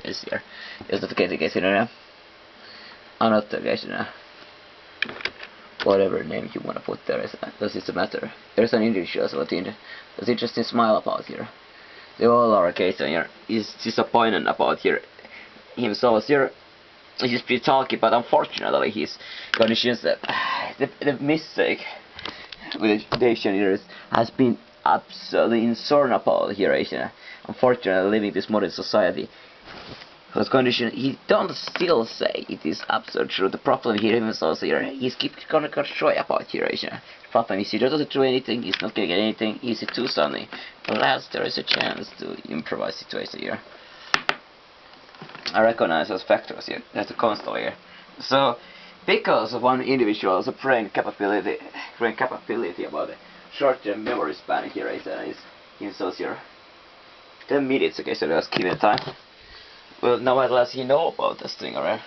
is here. Is that case here? Another case here. Whatever name you want to put there, does it matter? There's an individual that's interesting smile about here. They all are case here. He's disappointed about here himself here. He's pretty talky, but unfortunately his conditions the mistake with education here has been absolutely insurmountable here. Unfortunately, living this modern society, his condition, he don't still say it is absolutely true. The problem here himself here, he's gonna shy about here. The problem is he doesn't do anything, he's not gonna get anything, he's too sunny. Unless there is a chance to improvise situation here. I recognize those factors here, that's a constant here. So, because of one individual's brain capability about the short-term memory span here is himself here. 10 minutes, okay, so just give it time. Well, now at last he know about this thing, alright?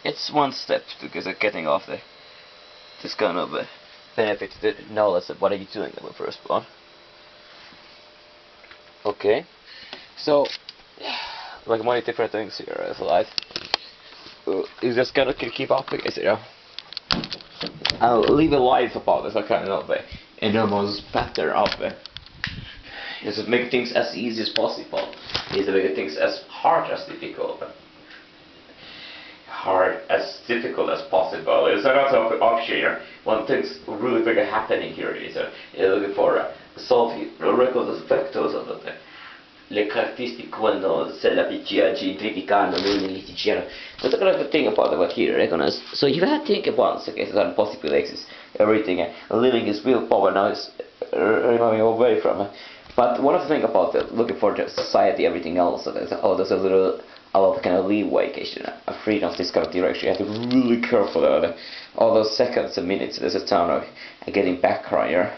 It's one step to getting off this kind of benefit, the knowledge of what are you doing in the first one. Okay, so like many different things here as life. You just gotta keep up with it, I'll live a life about this, I kind of the enormous pattern of it. Just make things as easy as possible. Is to make things as hard as difficult. As difficult as possible. It's not an option here. One thing's really big happening here is you're looking for solving records factors of the le caratteristiche quando se la PGA gentrificando l'unificazione. That's the kind of thing about what here recognize. So you have to think about the cases that possibly exist. Everything living is willpower now is running away from. But one of the things about looking for the society, everything else, there's a lot of kind of leeway, a freedom of this kind of direction. You have to be really careful about all those seconds and minutes. There's a ton of getting background here.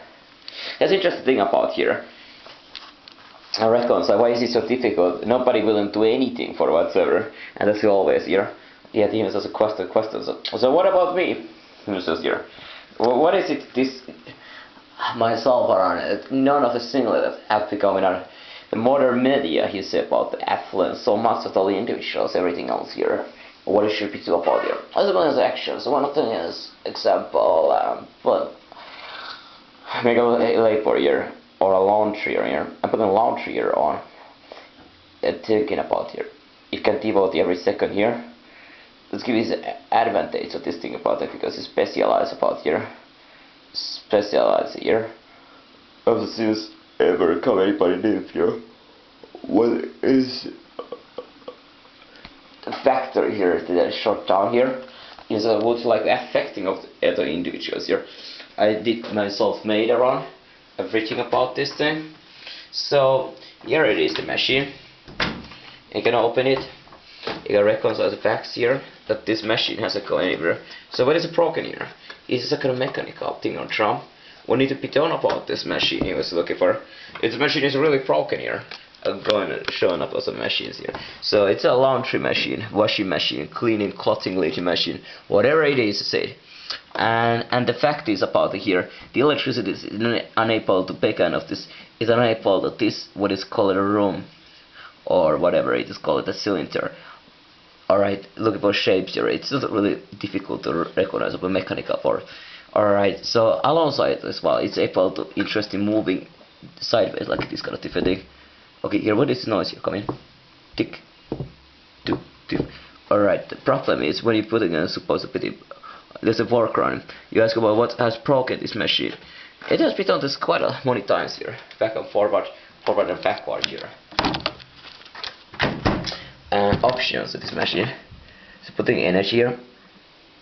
That's the interesting thing about here. I reckon, so why is it so difficult? Nobody will do anything for whatsoever, and that's always here. Yeah, even as a question. So what about me? Here. What is it? This myself or none of the single that have become in the modern media. He said about the affluence, so much of all the individuals, everything else here. What it should be do about here? As well as actions. One of them is example, make a labor here. Or a laundry here. I'm putting a laundry here on. Thinking about here. It can devote every second here. Let's give you the advantage of this thing about it because it's specialized about here. Specialized here. Of the series ever come anybody live here. What is the factor here that is short down here is what's like affecting of the other individuals here. I did myself made around everything about this thing. So here it is, the machine. You can open it. You can reconcile the facts here that this machine has a go anywhere. So what is broken here? Is this a kind of mechanical thing or drum? What need to be done about this machine he was looking for? This machine is really broken here. I'm going to show up some machines here. So it's a laundry machine, washing machine, cleaning, clothing laundry machine, whatever it is to say. And the fact is about here, the electricity is unable to pick kind of this, is unable to this what is called a room, or whatever it is called, a cylinder. Alright, looking for shapes here, it's not really difficult to recognize a mechanical part. Alright, so alongside as well, it's able to interesting moving sideways like this kind of different thing. Okay, here what is the noise here coming? Tick, tick, tick. Alright, the problem is when you put it in supposed to be there's a workaround. You ask about what has broken this machine. It has been done this quite many times here. Back and forward and backward here. And options of this machine. So putting energy here.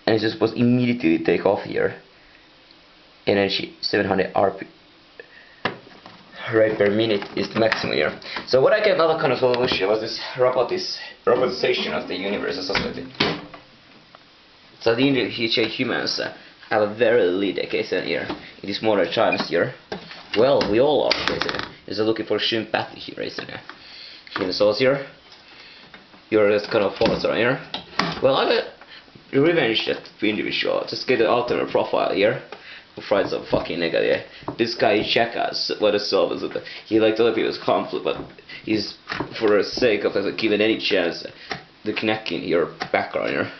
And it's just supposed to immediately take off here. Energy 700 RP rate per minute is the maximum here. So what I get another kind of solution was this robotization of the universe and society. So the humans have a very lead occasion here in these modern times here. Well, we all are, isn't it? Is looking for sympathy here, isn't it? Humans here. You're just kind of followers around here. Well, I got revenge that individual. Just get an alternate profile here. Who finds some fucking nigga there. This guy is jackass. What a soul is it? He likes other people's conflict, but he's for the sake of giving any chance the Knack in your background here.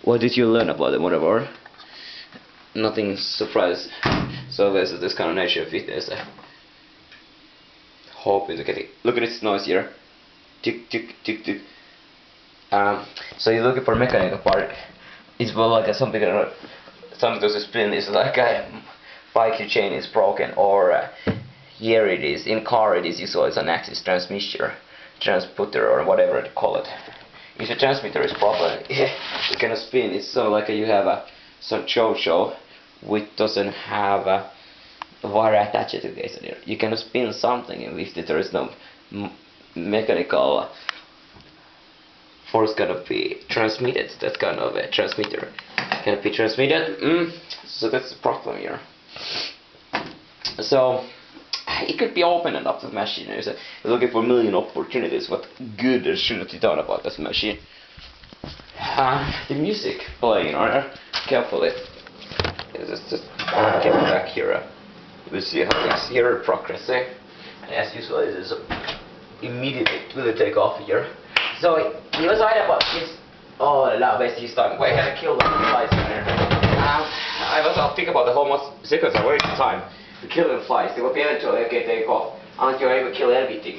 What did you learn about the whatever? Nothing surprise. So this is this kind of nature fitness. Hope is getting. Look at this noise here. Tick tick tick tick. So you're looking for mechanical part. It's more like something does spin. It's like a bike chain is broken, or here it is in car it is. You saw it's an axis transmitter or whatever you call it. If the transmitter is proper, it's gonna spin. It's so like you have some show which doesn't have a wire attached to the here. You can spin something if there is no mechanical force gonna be transmitted. That kind of a transmitter can be transmitted. So that's the problem here. So it could be opened up the machine. You're looking for a million opportunities. What good there shouldn't be done about this machine? The music playing on there. Carefully. Just get back here. We'll see how things here are progressing. And as usual, it is immediately will take off here. So he was right about this. Oh, la basically starting. Wait, I had to kill the flies in here. I was thinking about the whole sequence. I wasted time to kill the flies. They will be eventually take off until you're able to kill everything.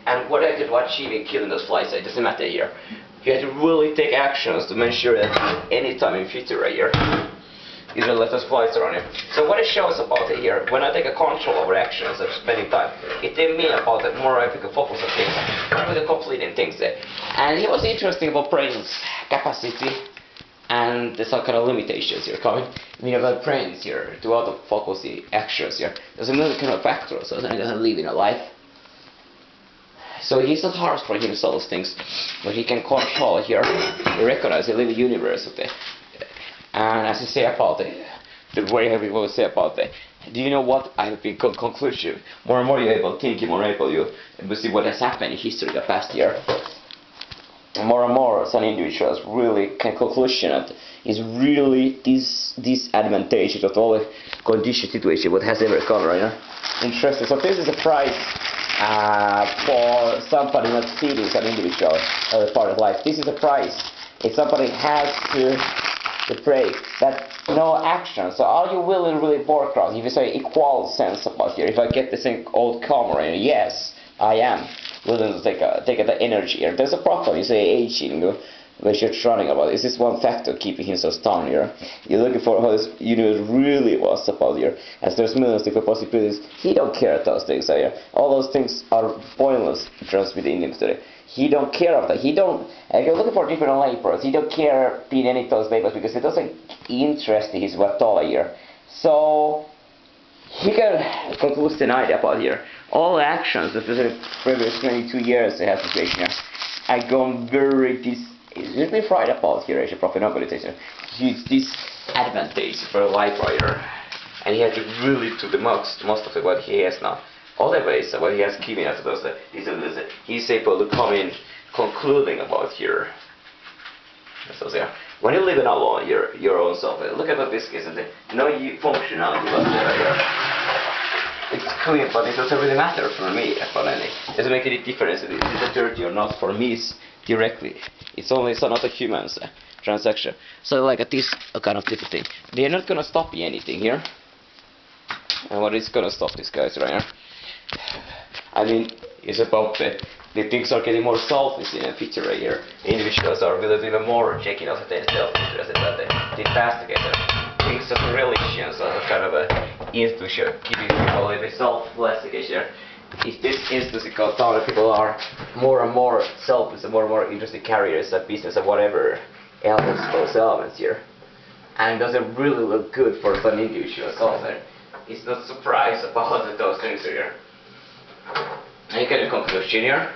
And what I could achieve in killing those flies, it doesn't matter here. You have to really take actions to make sure that any time in future right here, you don't let those flies around you. So what it shows about it here, when I take a control over actions of spending time, it didn't mean about it more if you could focus on things, really completing things there. And it was interesting about brain's capacity and the some kind of limitations here coming. I mean about brains here, to auto-focus the actions here. There's another kind of factor, so it doesn't live in a life. So he's not hard for himself things, but he can control here, recognize the little universe of the. And as you say about it, the way we will say about it, do you know what I have been conclusion? More and more you're able to think, more able you see what has happened in history the past year. More and more some individuals really can conclusion that is really this disadvantage of all the condition situation what has ever gone right now. Interesting. So this is a price for somebody not feeling an individual part of life. This is a price. If somebody has to pray that no action. So are you willing to really work out? If you say equal sense about here, if I get this thing old camera, yes, I am willing to take the energy here. There's a problem. You say aging, which you're trying about. Is this one factor keeping him so strong here? You're looking for how this universe really was about here. As there's millions of different possibilities, he don't care about those things here. All those things are pointless to transmit in him today. He don't care of that. He don't. You're looking for different laborers. He don't care being any of those laborers because it doesn't interest his what all here. So he can conclude tonight about here. All actions that the previous 22 years they have situation here, I gone very He's been fried about here as a profitability. He's disadvantage for a life writer, and he has to really do the most of it what he has now. Otherwise, what he has given us those he's able to come in concluding about here. So yeah, when you're living alone, your own self, look at what this is. No functionality whatsoever. It's clean, but it doesn't really matter for me. It doesn't make any difference if it's dirty or not. For me, it's directly. It's only some other humans transaction. So like this kind of different thing. They're not gonna stop me anything here. And what is gonna stop these guys right here? I mean, it's about the things are getting more selfish in a picture right here. Individuals are even more checking out their self-interest that they investigate things of religions as a kind of a institution, giving people a bit selfless here. If this institution goes down, people are more and more selfish and more interested in careers and business and whatever else those elements here. And it doesn't really look good for some individuals also. It's not surprised about those things here. And you get a conclusion here.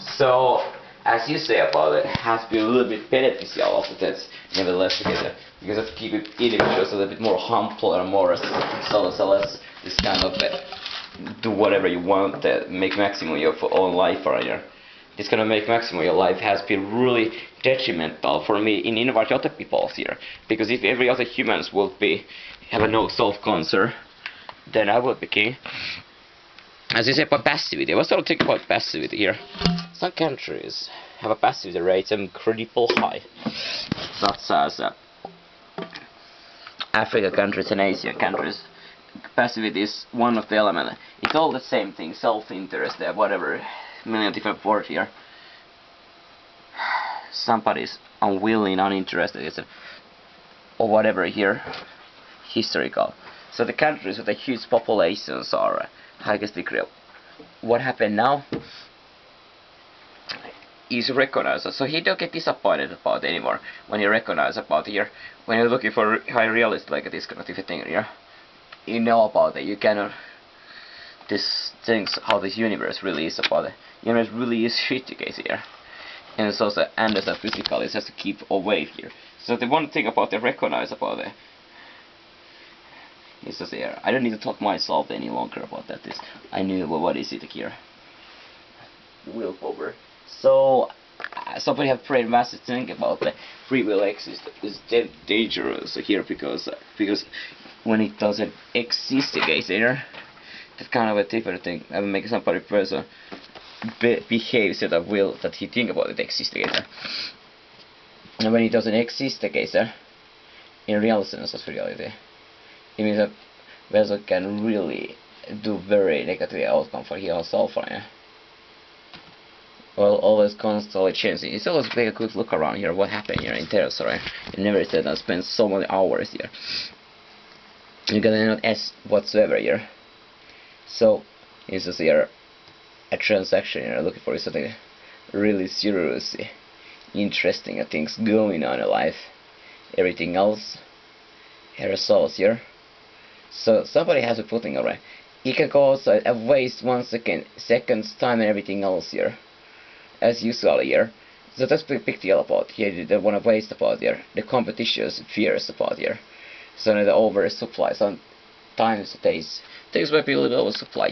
So, as you say about it, has to be a little bit beneficial of that, nevertheless, together. Because of keep it individuals a little bit more humble and more so less this kind of do whatever you want, make maximum of your own life right here. It's gonna make maximum of your life has been really detrimental for me in invite other people here. Because if every other humans would have a no self-concern, then I would be king. As you say about passivity, I was sort of thinking about passivity here. Some countries have a passivity rate incredible high, such as Africa countries and Asian countries. Passivity is one of the elements. It's all the same thing, self-interest, whatever, million different words here. Somebody's unwilling, uninterested, or whatever here, historical. So the countries with the huge populations are highest degree of what happened now is recognized. So he don't get disappointed about it anymore when you recognize about here. When you're looking for high realist like this kind of thing here, you know about it. You cannot this things how this universe really is about it. Universe really is shit case here. And it's also understand physically, it has to keep away here. So the one thing about the recognize about it is just here. I don't need to talk myself any longer about that. I knew what is it here. Willpower. So somebody have prayed massive think about the free will exist is dangerous here because when it doesn't exist again here, that's kind of a different thing. I make somebody person behave set of will that he think about it exist again. And when it doesn't exist again, in real sense of reality, it means that person can really do very negative outcome for himself. Well, always constantly changing. It's always take a quick look around here. What happened here in territory? You never said I spent so many hours here. You gotta not S whatsoever here. So it's just here a transaction here. Looking for something really seriously interesting things going on in life. Everything else here results here. So somebody has to put in alright. You can go outside and waste 1 second, seconds time and everything else here. As usual here. So that's a big deal about here. They don't want to waste about here. The competition is fierce about here. So the oversupply sometimes days might be a little oversupply